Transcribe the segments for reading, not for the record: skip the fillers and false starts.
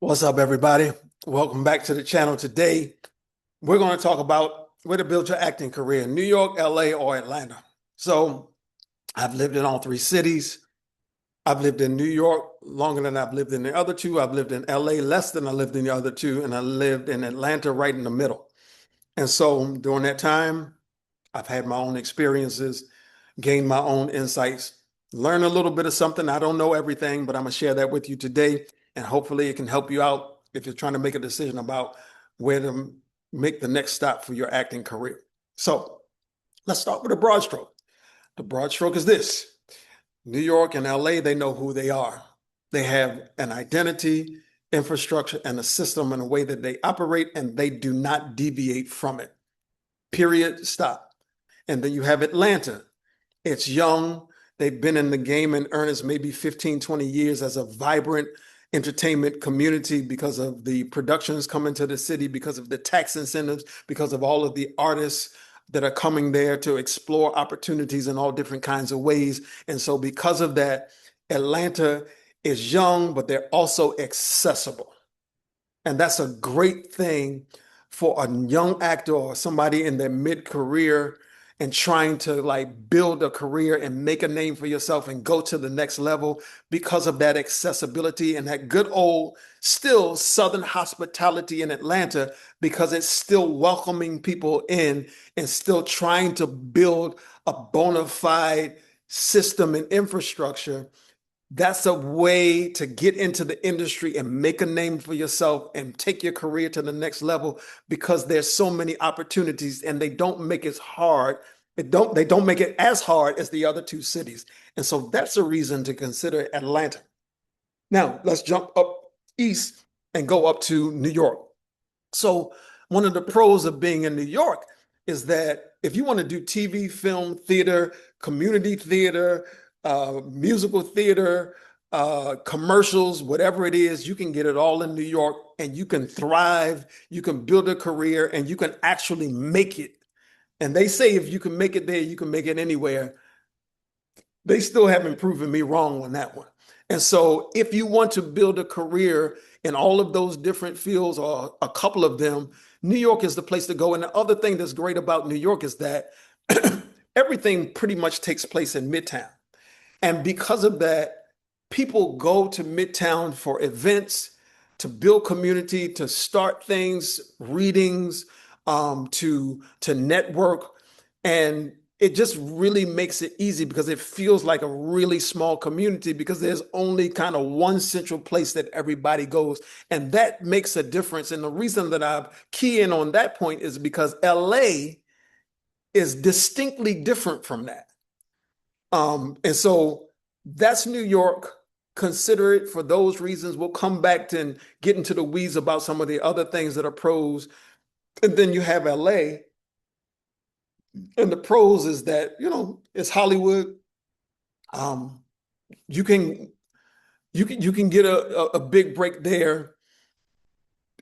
What's up, everybody? Welcome back to the channel. Today, we're going to talk about where to build your acting career in New York, LA, or Atlanta. So, I've lived in all three cities. I've lived in New York longer than I've lived in the other two. I've lived in LA less than I lived in the other two, and I lived in Atlanta right in the middle. And so, during that time, I've had my own experiences, gained my own insights, learn a little bit of something. I don't know everything, but I'm going to share that with you today. And hopefully it can help you out if you're trying to make a decision about where to make the next stop for your acting career. So let's start with a broad stroke. The broad stroke is this: New York and LA, they know who they are. They have an identity, infrastructure, and a system and a way that they operate, and they do not deviate from it. Period. Stop. And then you have Atlanta. It's young. They've been in the game in earnest maybe 15, 20 years as a vibrant entertainment community because of the productions coming to the city, because of the tax incentives, because of all of the artists that are coming there to explore opportunities in all different kinds of ways. And so because of that, Atlanta is young, but they're also accessible. And that's a great thing for a young actor or somebody in their mid-career and trying to like build a career and make a name for yourself and go to the next level because of that accessibility and that good old still Southern hospitality in Atlanta, because it's still welcoming people in and still trying to build a bona fide system and infrastructure. That's a way to get into the industry and make a name for yourself and take your career to the next level, because there's so many opportunities and they don't make it hard. They don't make it as hard as the other two cities. And so that's a reason to consider Atlanta. Now, let's jump up east and go up to New York. So one of the pros of being in New York is that if you want to do TV, film, theater, community theater, musical theater, commercials, whatever it is, you can get it all in New York and you can thrive, you can build a career, and you can actually make it. And they say if you can make it there, you can make it anywhere. They still haven't proven me wrong on that one. And so if you want to build a career in all of those different fields or a couple of them, New York is the place to go. And the other thing that's great about New York is that everything pretty much takes place in Midtown. And because of that, people go to Midtown for events, to build community, to start things, readings, to network. And it just really makes it easy because it feels like a really small community because there's only kind of one central place that everybody goes. And that makes a difference. And the reason that I key in on that point is because LA is distinctly different from that. And so that's New York. Consider it for those reasons. We'll come back to and get into the weeds about some of the other things that are pros. And then you have LA. And the pros is that, it's Hollywood. Um, you can you can get a big break there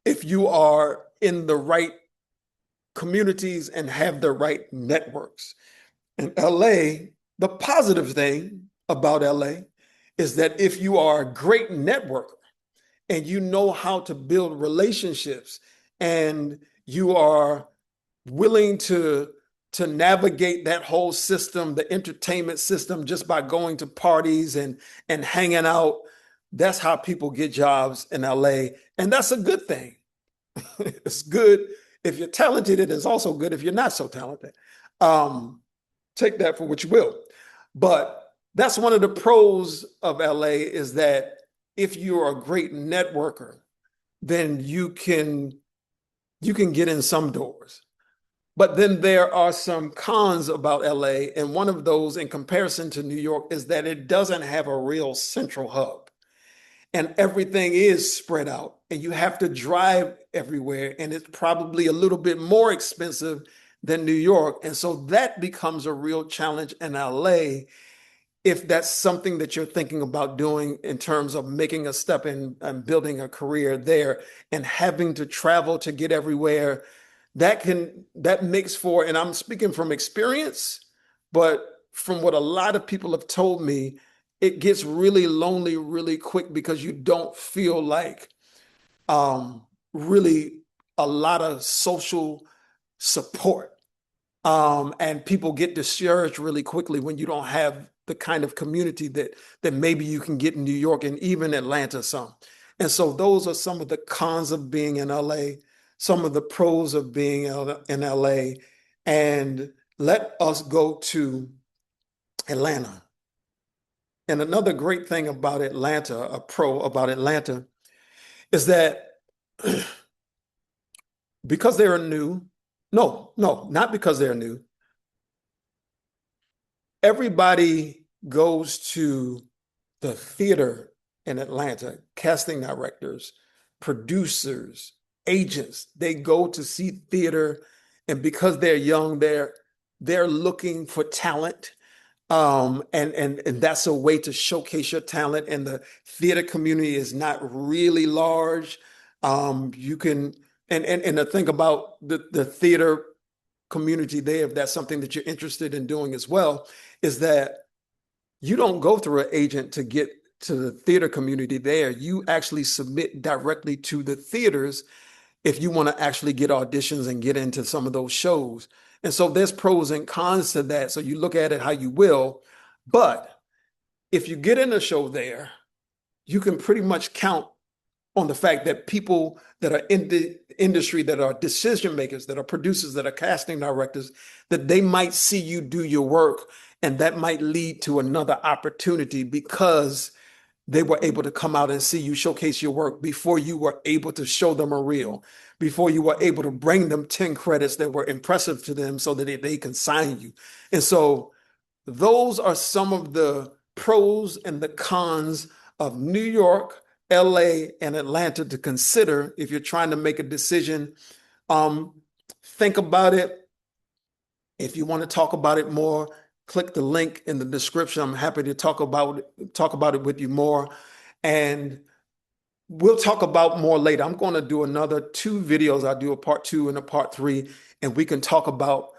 if you are in the right communities and have the right networks. In LA, the positive thing about LA is that if you are a great networker and you know how to build relationships and you are willing to navigate that whole system, the entertainment system, just by going to parties and hanging out, that's how people get jobs in LA. And that's a good thing. It's good if you're talented. It is also good if you're not so talented. Um, Take that for what you will. But that's one of the pros of LA is that if you're a great networker, then you can get in some doors. But then there are some cons about LA, and one of those in comparison to New York is that it doesn't have a real central hub. And everything is spread out, and you have to drive everywhere, and it's probably a little bit more expensive than New York. And so that becomes a real challenge in LA if that's something that you're thinking about doing in terms of making a step in and building a career there and having to travel to get everywhere. That makes for, and I'm speaking from experience, but from what a lot of people have told me, it gets really lonely really quick because you don't feel like really a lot of social support. And people get discouraged really quickly when you don't have the kind of community that maybe you can get in New York and even Atlanta some. And so those are some of the cons of being in LA, some of the pros of being in LA. And let us go to Atlanta. And another great thing about Atlanta, a pro about Atlanta, is that because they are new, no, not because they're new, everybody goes to the theater in Atlanta, casting directors, producers, agents, they go to see theater, and because they're young, they're looking for talent. And that's a way to showcase your talent. And the theater community is not really large. You can and to think about the theater community there, if that's something that you're interested in doing as well, is that you don't go through an agent to get to the theater community there. You actually submit directly to the theaters if you want to actually get auditions and get into some of those shows. And so there's pros and cons to that. So you look at it how you will. But if you get in a show there, you can pretty much count on the fact that people that are in the industry, that are decision makers, that are producers, that are casting directors, that they might see you do your work, and that might lead to another opportunity because they were able to come out and see you showcase your work before you were able to show them a reel, before you were able to bring them 10 credits that were impressive to them so that they can sign you. And so those are some of the pros and the cons of New York, LA, and Atlanta to consider if you're trying to make a decision. Um, think about it. If you want to talk about it more, click the link in the description. I'm happy to talk about it with you more. And we'll talk about more later. I'm going to do another 2 videos. I'll do a part 2 and a part 3, and we can talk about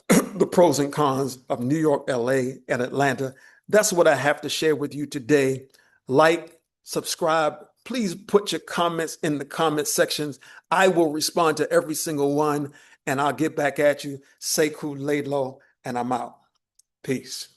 the pros and cons of New York, LA, and Atlanta. That's what I have to share with you today. Like, subscribe. Please put your comments in the comment sections. I will respond to every single one, and I'll get back at you. Sekou Laidlow, and I'm out. Peace.